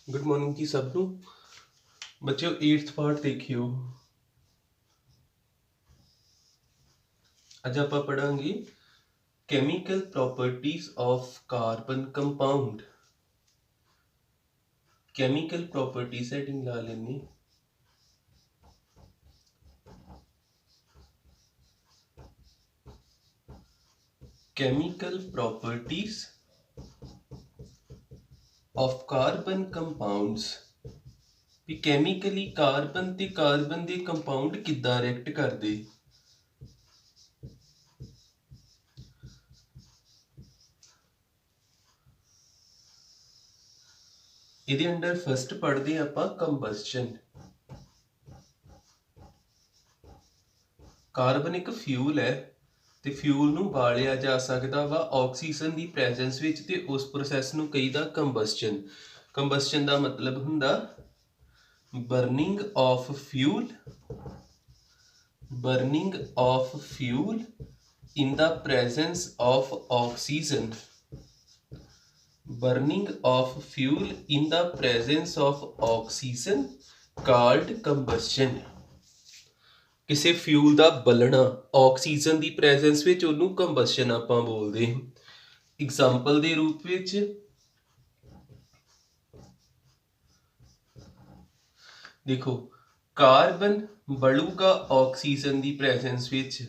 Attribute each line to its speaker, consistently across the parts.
Speaker 1: Good morning जी सब नू। बच्चों 8th पार्ट देखियो। अज आप पढ़ांगे chemical properties of carbon compound. Chemical properties heading ला लेनी। Chemical properties of carbon compounds भी केमिकली कार्बन ते कार्बन दे कंपाउंड किद्दां रिएक्ट करदे। ਇਹਦੇ ਅੰਡਰ ਫਸਟ ਪੜ੍ਹਦੇ ਆਪਾਂ ਕੰਬਸਸ਼ਨ। ਕਾਰਬਨ ਇੱਕ ਫਿਊਲ ਹੈ ਤੇ ਫਿਊਲ ਨੂੰ ਬਾਲਿਆ ਜਾ ਸਕਦਾ ਵਾ ਆਕਸੀਜਨ ਦੀ ਪ੍ਰੈਜ਼ੈਂਸ ਵਿੱਚ ਤੇ ਉਸ ਪ੍ਰੋਸੈਸ ਨੂੰ ਕਹੀਦਾ ਕੰਬਸਸ਼ਨ। ਕੰਬਸਸ਼ਨ ਦਾ ਮਤਲਬ ਹੁੰਦਾ burning of fuel in the presence of oxygen. burning of fuel in the presence of oxygen called combustion। ਕਿਸੇ ਫਿਊਲ ਦਾ ਬਲਣਾ ਆਕਸੀਜਨ ਦੀ ਪ੍ਰੈਜ਼ੈਂਸ ਵਿੱਚ ਉਹਨੂੰ ਕੰਬਸਸ਼ਨ ਆਪਾਂ ਬੋਲਦੇ ਹਾਂ। ਐਗਜ਼ਾਮਪਲ ਦੇ ਰੂਪ ਵਿੱਚ ਦੇਖੋ, ਕਾਰਬਨ ਬਲੂਗਾ ਆਕਸੀਜਨ ਦੀ ਪ੍ਰੈਜ਼ੈਂਸ ਵਿੱਚ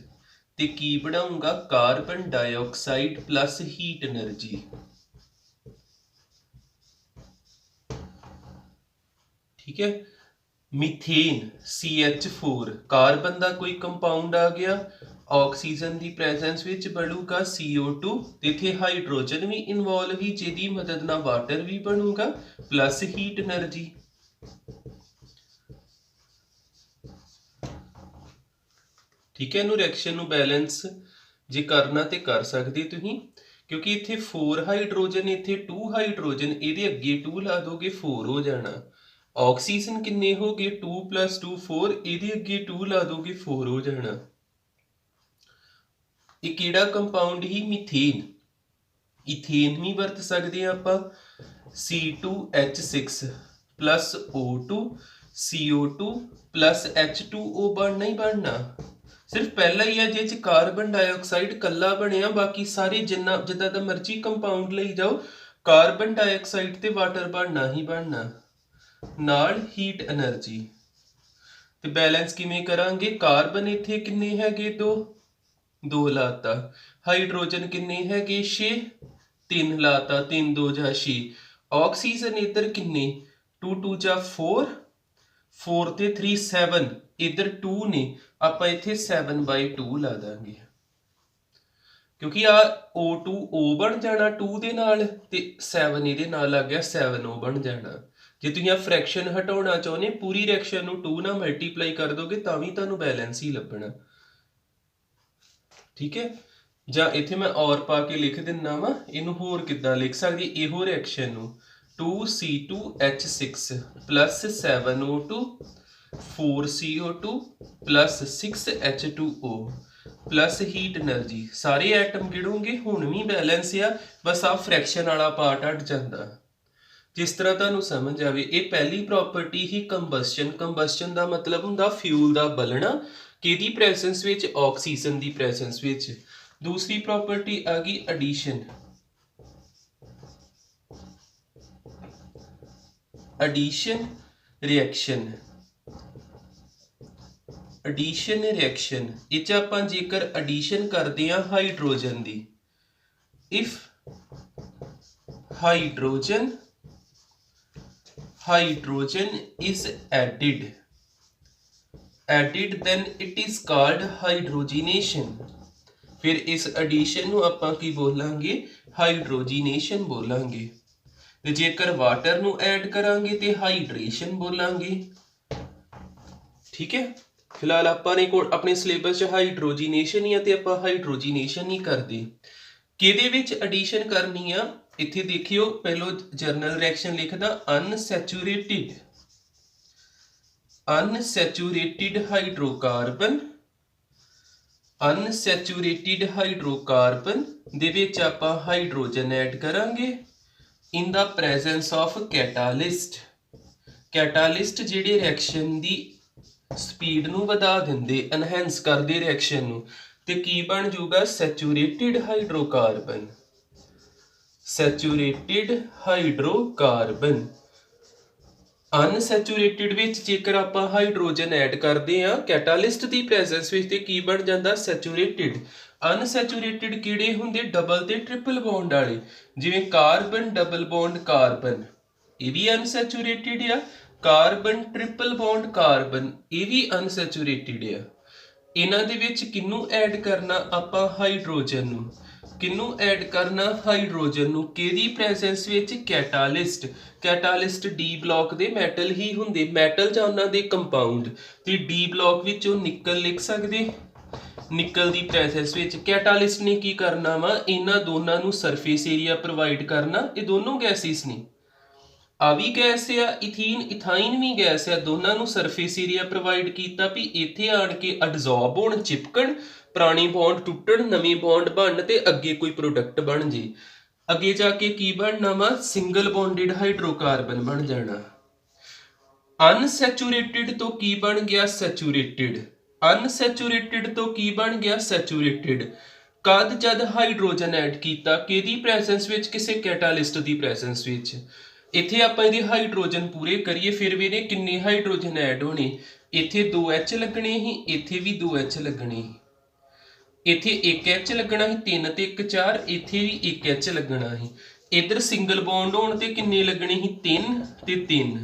Speaker 1: ਤੇ ਕੀ ਬਣਾਊਗਾ carbon dioxide plus heat energy. ठीक है। मीथेन CH4 कार्बन का कोई कंपाउंड आ गया, ऑक्सीजन की प्रेजेंस विच बनूगा CO2 ते इत्थे हाइड्रोजन भी इनवॉल्व ही जिहदी मदद नाल वाटर भी बनूगा प्लस हीट एनर्जी। ठीक है। इनू रिएक्शन नू बैलेंस जे करना ते कर सकदे तुसीं, क्योंकि इत्थे 4 हाइड्रोजन इत्थे 2 हाइड्रोजन, इहदे अगे 2 ला दोगे 4 हो जाना। ऑक्सीजन किन्ने हो गए 2 + 2 4, ਇਹਦੇ ਅੱਗੇ 2 ਲਾ ਦੋਗੇ 4 ਹੋ ਜਾਣਾ। ਇਹ ਕਿਹੜਾ ਕੰਪਾਊਂਡ ਹੀ ਮੀਥੇਨ। ਇਥੇਨ ਵੀ ਵਰਤ ਸਕਦੇ ਆ ਆਪਾਂ C2H6 + O2 CO2 + H2O ਬਣਨਾ ਹੀ ਬਣਨਾ। ਸਿਰਫ ਪਹਿਲਾ ਹੀ ਹੈ ਜੇ ਚ ਕਾਰਬਨ ਡਾਈਆਕਸਾਈਡ ਕੱਲਾ ਬਣਿਆ, ਬਾਕੀ ਸਾਰੇ ਜਿੰਨਾ ਜਿੱਦਾਂ ਦਾ ਮਰਜ਼ੀ ਕੰਪਾਊਂਡ ਲਈ ਜਾਓ ਕਾਰਬਨ ਡਾਈਆਕਸਾਈਡ ਤੇ ਵਾਟਰ ਬਣਨਾ ਹੀ ਬਣਨਾ ਨਾਲ ਹੀਟ એનર્ਜੀ। ਤੇ ਬੈਲੈਂਸ ਕਿਵੇਂ ਕਰਾਂਗੇ, ਕਾਰਬਨ ਇੱਥੇ ਕਿੰਨੇ ਹੈਗੇ 2 ਲਾਤਾ, ਹਾਈਡਰੋਜਨ ਕਿੰਨੇ ਹੈਗੇ 6 3 ਲਾਤਾ 3 2 ਜਾਂ 6, ਆਕਸੀਜਨ ਇੱਧਰ ਕਿੰਨੇ 2 2 ਜਾਂ 4 4 ਤੇ 3 7, ਇੱਧਰ 2 ਨੇ, ਆਪਾਂ ਇੱਥੇ 7/2 ਲਾ ਦਾਂਗੇ ਕਿਉਂਕਿ ਆ O2O ਬਣ ਜਾਣਾ 2 ਦੇ ਨਾਲ ਤੇ 7 ਇਹਦੇ ਨਾਲ ਆ ਗਿਆ 7O ਬਣ ਜਾਣਾ। ਜੇ ਤੁਸੀਂ ਆ ਫ੍ਰੈਕਸ਼ਨ ਹਟਾਉਣਾ ਚਾਹੁੰਦੇ ਪੂਰੀ ਰਿਐਕਸ਼ਨ ਨੂੰ 2 ਨਾਲ ਮਲਟੀਪਲਾਈ ਕਰ ਦੋਗੇ ਤਾਂ ਵੀ ਤੁਹਾਨੂੰ ਬੈਲੈਂਸ ਹੀ ਲੱਭਣਾ। ਠੀਕ ਹੈ। ਜਾਂ ਇੱਥੇ ਮੈਂ ਔਰ ਪਾ ਕੇ ਲਿਖ ਦਿੰਦਾ ਵਾ, ਇਹਨੂੰ ਹੋਰ ਕਿੱਦਾਂ ਲਿਖ ਸਕਦੀ ਇਹੋ ਰਿਐਕਸ਼ਨ ਨੂੰ 2C2H6 + 7O2 4CO2 + 6H2O plus heat energy. सारे एटम गिणोगे हुण भी बैलेंस आ, बस आ फ्रैक्शन वाला पार्ट हट जाता। जिस तरह तुहानू समझ आवे, ये पहली प्रॉपर्टी ही कंबस्शन। कंबस्शन का मतलब हुंदा फ्यूल का बलना, किहदी प्रेजेंस विच ऑक्सीजन की प्रेजेंस विच। दूसरी प्रॉपर्टी आ गई addition. Addition reaction. Addition reaction इच आपां जेकर एडिशन करते हैं हाइड्रोजन की, if hydrogen is added then it is called hydrogenation। फिर इस एडिशन नू आपां की बोलांगे हाइड्रोजीनेशन बोलांगे। ते जेकर वाटर नू ऐड करांगे ते हाइड्रेशन बोलांगे। ठीक है। फिलहाल आपां ने अपने सिलेबस च हाइड्रोजीनेशन ही ते आपां हाइड्रोजीनेशन ही करदे। किहदे विच एडिशन करनी आ, इत्थे देखियो पहलो जर्नल रिएक्शन लिखदा अनसैचुरेटेड हाइड्रोकार्बन दे विच आपां हाइड्रोजन ऐड करांगे, in the presence of catalyst. Catalyst ਜਿਹੜੇ ਰਿਐਕਸ਼ਨ ਦੀ ਸਪੀਡ ਨੂੰ ਵਧਾ ਦਿੰਦੇ, ਐਨਹੈਂਸ ਕਰਦੇ ਰਿਐਕਸ਼ਨ ਨੂੰ, ਤੇ ਕੀ ਬਣ ਜਾਊਗਾ? ਸੈਚੂਰੇਟਿਡ ਹਾਈਡਰੋਕਾਰਬਨ। ਸੈਚੂਰੇਟਿਡ ਹਾਈਡਰੋਕਾਰਬਨ। ਅਨਸੈਚੂਰੇਟਿਡ ਵਿੱਚ ਜੇਕਰ ਆਪਾਂ ਹਾਈਡਰੋਜਨ ਐਡ ਕਰਦੇ ਆ ਕੈਟਾਲਿਸਟ ਦੀ ਪ੍ਰੈਜ਼ੈਂਸ ਵਿੱਚ ਤੇ ਕੀ ਬਣ ਜਾਂਦਾ? ਸੈਚੂਰੇਟਿਡ। ਅਨਸੈਚੂਰੇਟਿਡ ਕਿਹੜੇ ਹੁੰਦੇ? ਡਬਲ ਤੇ ਟ੍ਰਿਪਲ ਬੌਂਡ ਵਾਲੇ, ਜਿਵੇਂ ਕਾਰਬਨ ਡਬਲ ਬੌਂਡ ਕਾਰਬਨ, ਇਹ ਵੀ ਅਨਸੈਚੂਰੇਟਿਡ ਆ। ਕਾਰਬਨ ਟ੍ਰਿਪਲ ਬੌਂਡ ਕਾਰਬਨ, ਇਹ ਵੀ ਅਨਸੈਚੂਰੇਟਿਡ ਆ। ਇਹਨਾਂ ਦੇ ਵਿੱਚ ਕਿਹਨੂੰ ਐਡ ਕਰਨਾ ਆਪਾਂ? ਹਾਈਡਰੋਜਨ ਨੂੰ। ਕਿਹਨੂੰ ਐਡ ਕਰਨਾ? ਹਾਈਡਰੋਜਨ ਨੂੰ। ਕਿਹਦੀ ਪ੍ਰੈਜ਼ੈਂਸ ਵਿੱਚ? ਕੈਟਾਲਿਸਟ। ਕੈਟਾਲਿਸਟ ਡੀ ਬਲੌਕ ਦੇ ਮੈਟਲ ਹੀ ਹੁੰਦੇ, ਮੈਟਲ ਜਾਂ ਉਹਨਾਂ ਦੇ ਕੰਪਾਊਂਡ, ਤੇ ਡੀ ਬਲੌਕ ਵਿੱਚ ਉਹ ਨਿਕਲ ਲਿਖ ਸਕਦੇ। ਨਿਕਲ ਦੀ ਪ੍ਰੈਜ਼ੈਂਸ ਵਿੱਚ ਕੈਟਾਲਿਸਟ ਨੇ ਕੀ ਕਰਨਾ ਵਾ? ਇਹਨਾਂ ਦੋਨਾਂ ਨੂੰ ਸਰਫੇਸ ਏਰੀਆ ਪ੍ਰੋਵਾਈਡ ਕਰਨਾ। ਇਹ ਦੋਨੋਂ ਗੈਸਿਸ ਨੇ, ਆ ਵੀ ਗੈਸ ਆ, ਇਥੀਨ ਇਥਾਈਨ ਵੀ ਗੈਸ ਆ, ਦੋਨਾਂ ਨੂੰ ਸਰਫੇਸ ਏਰੀਆ ਪ੍ਰੋਵਾਈਡ ਕੀਤਾ ਵੀ ਇੱਥੇ ਆਣ ਕੇ ਅਡਜ਼ੋਰਬ ਹੋਣ, ਚਿਪਕਣ, ਪੁਰਾਣੀ ਬੌਂਡ ਟੁੱਟਣ, ਨਵੀਂ ਬੌਂਡ ਬਣਨ ਤੇ ਅੱਗੇ ਕੋਈ ਪ੍ਰੋਡਕਟ ਬਣ ਜੇ। ਅੱਗੇ ਜਾ ਕੇ ਕੀ ਬਣਨਾ ਵਾ? ਸਿੰਗਲ ਬੌਂਡਡ ਹਾਈਡਰੋਕਾਰਬਨ ਬਣ ਜਾਣਾ। ਅਨਸੈਚੂਰੇਟਿਡ ਤੋਂ ਕੀ ਬਣ ਗਿਆ? ਸੈਚੂਰੇਟਿਡ। ਅਨਸੈਚੂਰੇਟਿਡ ਤੋਂ ਕੀ ਬਣ ਗਿਆ? ਸੈਚੂਰੇਟਿਡ। ਕਦ? ਜਦ ਹਾਈਡਰੋਜਨ ਐਡ ਕੀਤਾ, ਕਿਹਦੀ ਪ੍ਰੈਜ਼ੈਂਸ ਵਿੱਚ? ਕਿਸੇ ਕੈਟਾਲਿਸਟ ਦੀ ਪ੍ਰੈਜ਼ੈਂਸ ਵਿੱਚ। ਇੱਥੇ ਆਪਾਂ ਇਹਦੇ ਹਾਈਡਰੋਜਨ ਪੂਰੇ ਕਰੀਏ ਫਿਰ ਵੀ ਇਹਨੇ ਕਿੰਨੇ ਹਾਈਡਰੋਜਨ ਐਡ ਹੋਣੇ? ਇੱਥੇ 2H ਲੱਗਣੇ ਸੀ, ਇੱਥੇ ਵੀ 2H ਲੱਗਣੇ ਸੀ, ਇੱਥੇ 1H ਲੱਗਣਾ ਸੀ, 3 ਤੇ 1 4, ਇੱਥੇ ਵੀ 1H ਲੱਗਣਾ ਸੀ। ਇੱਧਰ ਸਿੰਗਲ ਬੌਂਡ ਹੋਣ ਤੇ ਕਿੰਨੇ ਲੱਗਣੇ ਸੀ? 3 ਤੇ 3,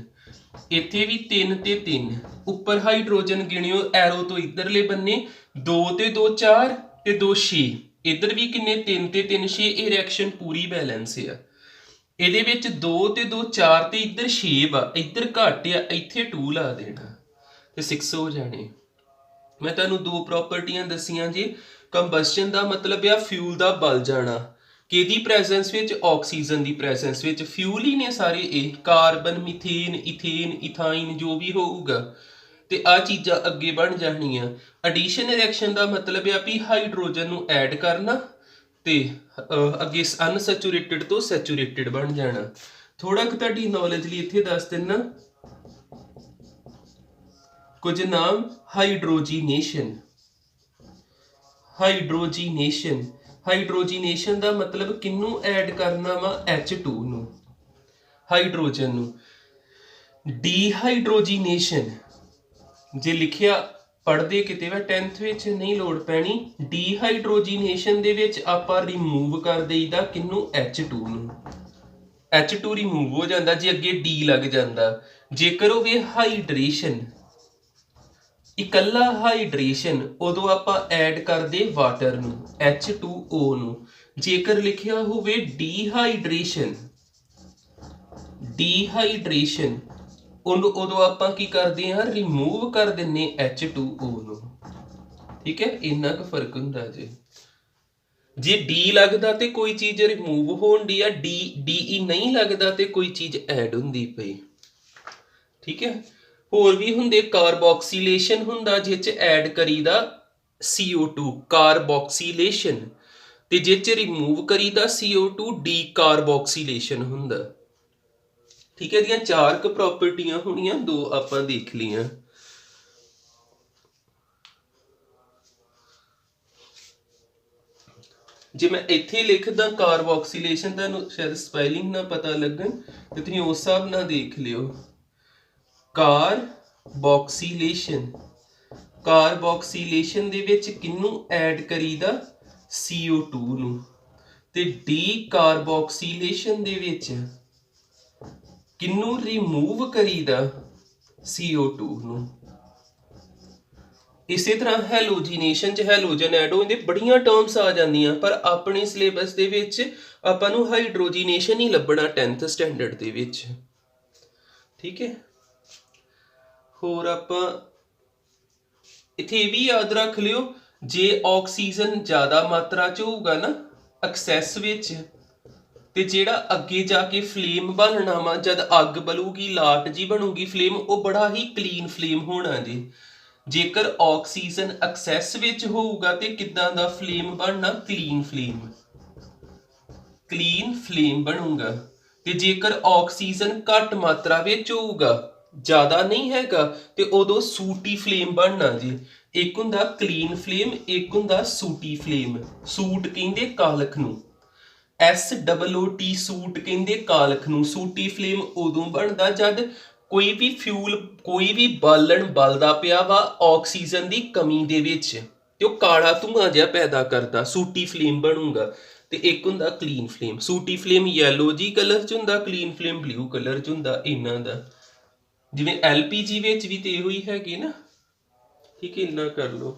Speaker 1: ਇੱਥੇ ਵੀ 3 ਤੇ 3। ਉੱਪਰ ਹਾਈਡਰੋਜਨ ਗਿਣਿਓ ਐਰੋ ਤੋਂ ਇੱਧਰਲੇ ਬੰਨੇ, 2 ਤੇ 2 4 ਤੇ 2 6, ਇੱਧਰ ਵੀ ਕਿੰਨੇ? 3 ਤੇ 3 6। ਇਹ ਰਿਐਕਸ਼ਨ ਪੂਰੀ ਬੈਲੈਂਸ ਆ। ਇਹਦੇ ਵਿੱਚ 2 ਤੇ 2 4 ਤੇ ਇੱਧਰ 6 ਵਾ, ਇੱਧਰ ਘੱਟ ਆ, ਇੱਥੇ 2 ਲਾ ਦੇਣਾ ਤੇ 6 ਹੋ ਜਾਣੇ। ਮੈਂ ਤੁਹਾਨੂੰ ਦੋ ਪ੍ਰੋਪਰਟੀਆਂ ਦੱਸੀਆਂ ਜੀ। ਕੰਬਸਸ਼ਨ ਦਾ ਮਤਲਬ ਆ ਫਿਊਲ ਦਾ ਬਲ ਜਾਣਾ, ਕਿਹਦੀ ਪ੍ਰੈਜ਼ੈਂਸ ਵਿੱਚ? ਆਕਸੀਜਨ ਦੀ ਪ੍ਰੈਜ਼ੈਂਸ ਵਿੱਚ। ਫਿਊਲ ਹੀ ਨੇ ਸਾਰੇ ਇਹ, ਕਾਰਬਨ, ਮੀਥੇਨ, ਇਥੇਨ, ਇਥਾਈਨ, ਜੋ ਵੀ ਹੋਊਗਾ, ਤੇ ਆ ਚੀਜ਼ਾਂ ਅੱਗੇ ਬਣ ਜਾਣੀਆਂ। ਐਡੀਸ਼ਨ ਰਿਐਕਸ਼ਨ ਦਾ ਮਤਲਬ ਆ ਵੀ ਹਾਈਡਰੋਜਨ ਨੂੰ ਐਡ ਕਰਨਾ ਤੇ ਅੱਗੇ ਅਨਸੈਚੂਰੇਟਿਡ ਤੋਂ ਸੈਚੂਰੇਟਿਡ ਬਣ ਜਾਣਾ। ਥੋੜਾ ਕੁ ਤੁਹਾਡੀ ਨੌਲੇਜ ਲਈ ਇੱਥੇ ਦੱਸ ਦਿੰਨਾ ਕੁਝ ਨਾਮ। ਹਾਈਡਰੋਜੀਨੇਸ਼ਨ। ਹਾਈਡਰੋਜੀਨੇਸ਼ਨ। ਹਾਈਡਰੋਜੀਨੇਸ਼ਨ ਦਾ ਮਤਲਬ ਕਿਹਨੂੰ ਐਡ ਕਰਨਾ ਵਾ? H2 ਨੂੰ, ਹਾਈਡਰੋਜਨ ਨੂੰ। ਡੀਹਾਈਡਰੋਜੀਨੇਸ਼ਨ ਜੇ ਲਿਖਿਆ ਪੜ੍ਹਦੇ ਕਿਤੇ ਵਾ 10th ਵਿੱਚ, ਨਹੀਂ ਲੋੜ ਪੈਣੀ। ਡੀਹਾਈਡਰੋਜੀਨੇਸ਼ਨ ਦੇ ਵਿੱਚ ਆਪਾਂ ਰਿਮੂਵ ਕਰ ਦੇਈਦਾ ਕਿਹਨੂੰ? H2 ਨੂੰ। H2 ਰਿਮੂਵ ਹੋ ਜਾਂਦਾ ਜੇ ਅੱਗੇ D ਲੱਗ ਜਾਂਦਾ। ਜੇਕਰ ਹੋਵੇ ਹਾਈਡਰੇਸ਼ਨ, ਇਕੱਲਾ ਹਾਈਡਰੇਸ਼ਨ, ਉਦੋਂ ਆਪਾਂ ਐਡ ਕਰਦੇ ਵਾਟਰ ਨੂੰ, H2O ਨੂੰ। ਜੇਕਰ ਲਿਖਿਆ ਹੋਵੇ ਡੀਹਾਈਡਰੇਸ਼ਨ, ਡੀਹਾਈਡਰੇਸ਼ਨ, ਉਦੋਂ ਆਪਾਂ ਕੀ ਕਰਦੇ ਹਾਂ? ਰਿਮੂਵ ਕਰ ਦਿੰਨੇ H2O ਨੂੰ। ਠੀਕ ਹੈ, ਇੰਨਾ ਕੁ ਫਰਕ ਹੁੰਦਾ ਜੀ। ਜੇ D ਲੱਗਦਾ ਤੇ ਕੋਈ ਚੀਜ਼ ਰਿਮੂਵ ਹੋਣ ਦੀ ਆ, DE ਨਹੀਂ ਲੱਗਦਾ ਤੇ ਕੋਈ ਚੀਜ਼ ਐਡ ਹੁੰਦੀ ਪਈ। ਠੀਕ ਹੈ, ਹੋਰ ਵੀ ਹੁੰਦੇ। ਕਾਰਬੋਕਸੀਲੇਸ਼ਨ ਹੁੰਦਾ ਜਿਹ 'ਚ ਐਡ ਕਰੀਦਾ CO2, ਕਾਰਬੋਕਸੀਲੇਸ਼ਨ, ਤੇ ਜਿਹ 'ਚ ਰਿਮੂਵ ਕਰੀਦਾ CO2, ਡੀਕਾਰਬੋਕਸੀਲੇਸ਼ਨ ਹੁੰਦਾ। ਠੀਕ ਹੈ, ਇਹਦੀਆਂ 4 ਕੁ ਪ੍ਰੋਪਰਟੀਆਂ ਹੋਣੀਆਂ, 2 ਆਪਾਂ ਦੇਖ ਲਈਆਂ। ਜੇ ਮੈਂ ਇੱਥੇ ਲਿਖਦਾ ਕਾਰਬੋਕਸੀਲੇਸ਼ਨ, ਤੁਹਾਨੂੰ ਸ਼ਾਇਦ ਸਪੈਲਿੰਗ ਨਾ ਪਤਾ ਲੱਗਣ ਤੇ ਤੁਸੀਂ ਉਸ ਹਿਸਾਬ ਨਾਲ ਦੇਖ ਲਿਓ। ਕਾਰਬੋਕਸੀਲੇਸ਼ਨ, ਕਾਰਬੋਕਸੀਲੇਸ਼ਨ ਦੇ ਵਿੱਚ ਕਿਹਨੂੰ ਐਡ ਕਰੀਦਾ? CO2 ਨੂੰ। ਤੇ ਡੀਕਾਰਬੋਕਸੀਲੇਸ਼ਨ ਦੇ ਵਿੱਚ ਕਿਹਨੂੰ ਰਿਮੂਵ ਕਰੀਦਾ? CO2 ਨੂੰ। ਇਸੇ ਤਰ੍ਹਾਂ ਹੈਲੋਜੀਨੇਸ਼ਨ 'ਚ ਹੈਲੋਜਨ ਐਡ ਹੋ ਜਾਂਦੇ, ਬੜੀਆਂ ਟਰਮਸ ਆ ਜਾਂਦੀਆਂ, ਪਰ ਆਪਣੇ ਸਿਲੇਬਸ ਦੇ ਵਿੱਚ ਆਪਾਂ ਨੂੰ ਹਾਈਡਰੋਜੀਨੇਸ਼ਨ ਹੀ ਲੱਭਣਾ 10th ਸਟੈਂਡਰਡ ਦੇ ਵਿੱਚ। ਠੀਕ ਹੈ, ਹੋਰ ਆਪਾਂ ਇੱਥੇ ਇਹ ਵੀ ਯਾਦ ਰੱਖ ਲਿਓ, ਜੇ ਆਕਸੀਜਨ ਜ਼ਿਆਦਾ ਮਾਤਰਾ 'ਚ ਹੋਊਗਾ ਨਾ ਐਕਸੈਸ ਵਿੱਚ, ਤੇ ਜਿਹੜਾ ਅੱਗੇ ਜਾ ਕੇ ਫਲੇਮ ਬਣਨਾ ਵਾ, ਜਦ ਅੱਗ ਬਲੂਗੀ, ਲਾਟ ਜੀ ਬਣੂਗੀ ਫਲੇਮ, ਉਹ ਬੜਾ ਹੀ ਕਲੀਨ ਫਲੇਮ ਹੋਣਾ ਜੀ। ਜੇਕਰ ਆਕਸੀਜਨ ਐਕਸੈਸ ਵਿੱਚ ਹੋਊਗਾ ਤੇ ਕਿੱਦਾਂ ਦਾ ਫਲੇਮ ਬਣਨਾ? ਕਲੀਨ ਫਲੇਮ, ਕਲੀਨ ਫਲੇਮ ਬਣੂਗਾ। ਤੇ ਜੇਕਰ ਆਕਸੀਜਨ ਘੱਟ ਮਾਤਰਾ ਵਿੱਚ ਹੋਊਗਾ, ਜ਼ਿਆਦਾ ਨਹੀਂ ਹੈਗਾ, ਤੇ ਉਦੋਂ ਸੂਟੀ ਫਲੇਮ ਬਣਨਾ ਜੀ। ਇੱਕ ਹੁੰਦਾ ਕਲੀਨ ਫਲੇਮ, ਇੱਕ ਹੁੰਦਾ ਸੂਟੀ ਫਲੇਮ। ਸੂਟ ਕਹਿੰਦੇ ਕਾਲਖ ਨੂੰ, SOOT ਸੂਟ ਕਹਿੰਦੇ ਕਾਲਖ ਨੂੰ। ਸੂਟੀ ਫਲੇਮ ਉਦੋਂ ਬਣਦਾ ਜਦ ਕੋਈ ਵੀ ਫਿਊਲ, ਕੋਈ ਵੀ ਬਾਲਣ ਬਲਦਾ ਪਿਆ ਵਾ ਆਕਸੀਜਨ ਦੀ ਕਮੀ ਦੇ ਵਿੱਚ, ਤੇ ਉਹ ਕਾਲਾ ਧੂੰਆਂ ਜਿਹਾ ਪੈਦਾ ਕਰਦਾ, ਸੂਟੀ ਫਲੇਮ ਬਣੂਗਾ। ਤੇ ਇੱਕ ਹੁੰਦਾ ਕਲੀਨ ਫਲੇਮ। ਸੂਟੀ ਫਲੇਮ ਯੈਲੋ ਜੀ ਕਲਰ 'ਚ ਹੁੰਦਾ, ਕਲੀਨ ਫਲੇਮ ਬਲੂ ਕਲਰ 'ਚ ਹੁੰਦਾ। ਇਹਨਾਂ ਦਾ ਜਿਵੇਂ LPG ਵਿੱਚ ਵੀ ਤੇ ਇਹੋ ਹੀ ਹੈਗੇ ਨਾ, ਠੀਕ ਹੈ, ਇੰਨਾ ਕਰ ਲਓ।